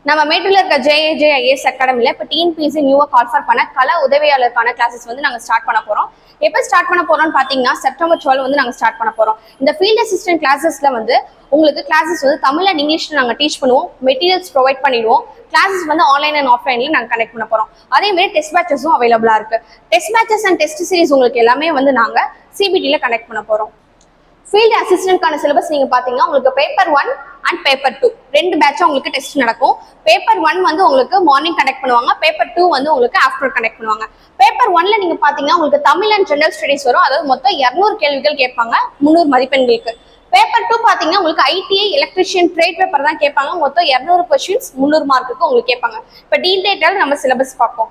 நம்ம மேட்டூர்ல இருக்க JAJIS அகாடமில இப்போ டிஎன்பிஎஸ்சி நியூவா கால்ஃபர் பண்ண கல உதவியாளருக்கான கிளாஸஸ் வந்து நாங்கள் ஸ்டார்ட் பண்ண போறோம். எப்போ ஸ்டார்ட் பண்ண போறோம்னு பார்த்தீங்கன்னா செப்டம்பர் 12 வந்து நாங்கள் ஸ்டார்ட் பண்ண போறோம். இந்த ஃபீல்ட் அசிஸ்டன்ட் கிளாஸஸ்ல வந்து உங்களுக்கு கிளாஸஸ் வந்து தமிழ் அண்ட் இங்கிலீஷ்ல நாங்கள் டீச் பண்ணுவோம், மெட்டீரியல்ஸ் ப்ரொவைட் பண்ணிடுவோம். கிளாஸஸ் வந்து ஆன்லைன் அண்ட் ஆஃப்லைன்ல நாங்கள் கனெக்ட் பண்ண போறோம். அதே மாதிரி டெஸ்ட் பேட்சஸும் அவைலபிளா இருக்கு. Test patches and test series உங்களுக்கு எல்லாமே வந்து நாங்கள் CBTல கனெக்ட் பண்ண போறோம். ஃபீல்ட் அசிஸ்டன்ட்கான சிலபஸ் நீங்க பாத்தீங்கன்னா உங்களுக்கு பேப்பர் 1 அண்ட் பேப்பர் 2 ரெண்டு பேட்சா உங்களுக்கு டெஸ்ட் நடக்கும். பேப்பர் 1 வந்து உங்களுக்கு மார்னிங் கனெக்ட் பண்ணுவாங்க, பேப்பர் 2 வந்து உங்களுக்கு ஆஃப்டர் கனெக்ட் பண்ணுவாங்க. பேப்பர் 1ல நீங்க பாத்தீங்கன்னா உங்களுக்கு தமிழ் அண்ட் ஜெனரல் ஸ்டடிஸ் வரும், அதாவது மொத்தம் 200 கேள்விகள் கேட்பாங்க 300 மதிப்பெண்களுக்கு. பேப்பர் 2 பாத்தீங்கன்னா உங்களுக்கு ITI எலக்ட்ரிஷியன் ட்ரேட் பேப்பர் தான் கேட்பாங்க, மொத்தம் 200 கொஸ்டின்ஸ் 300 மார்க்குக்கு உங்களுக்கு கேட்பாங்க. இப்போ டீடைல் நம்ம சிலபஸ் பார்ப்போம்.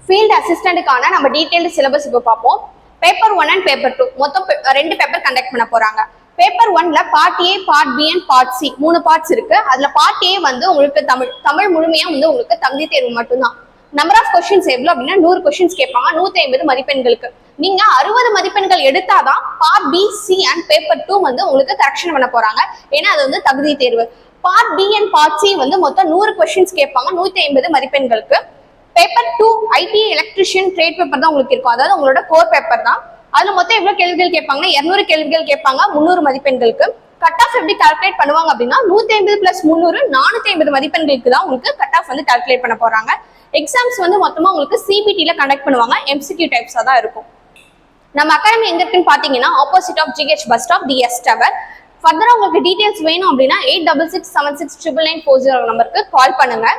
ஃபீல்ட் அசிஸ்டன்ட்டுக்கான நம்ம டீடைல்டு சிலபஸ் இப்போ பார்ப்போம். பேப்பர் 1 அண்ட் பேப்பர் 2 மொத்தம் 2 பேப்பர் கண்டக்ட் பண்ண போறாங்க. பேப்பர் 1ல part A, part B and part C 3 parts இருக்கு. அதுல பார்ட் A வந்து உங்களுக்கு தமிழ் முழுமையா வந்து உங்களுக்கு தகுதி தேர்வு மட்டும்தான். நம்பர் ஆஃப் கொஸ்டின்ஸ் எவ்வளவு அப்படின்னா 100 கொஸ்டின்ஸ் கேட்பாங்க 150 மதிப்பெண்களுக்கு. நீங்க 60 மதிப்பெண்கள் எடுத்தாதான் part B, C and paper 2 வந்து உங்களுக்கு கரெக்ஷன் பண்ண போறாங்க. ஏன்னா அது வந்து தகுதி தேர்வு. Part B and part C வந்து மொத்தம் 100 கொஸ்டின்ஸ் கேட்பாங்க 150 மதிப்பெண்களுக்கு. Paper 2 ITI electrician trade paper தான் உங்களுக்கு இருக்கும், அதாவது உங்களோட கோர் பேப்பர் தான். அதுல மொத்தம் எவ்வளவு கேள்விகள் கேட்பாங்கன்னா 200 கேள்விகள் கேட்பாங்க 300 மதிப்பெண்களுக்கு. கட் ஆஃப் எப்படி கால்குலேட் பண்ணுவாங்க அப்படின்னா 150 + 300 450 மதிப்பெண்களுக்கு தான் உங்களுக்கு கட் ஆஃப் வந்து கால்குலேட் பண்ண போறாங்க. எக்ஸாம்ஸ் வந்து மொத்தமா உங்களுக்கு CBTல கண்டக்ட் பண்ணுவாங்க, MCQ டைப்ஸா தான் இருக்கும். நம்ம அகாடமி எங்க இருக்குன்னு பாத்தீங்கன்னா opposite of GH bus stop DS tower. ஃபர்தரா உங்களுக்கு டீடைல்ஸ் வேணும் அப்படின்னா 86676994 நம்பருக்கு கால் பண்ணுங்க.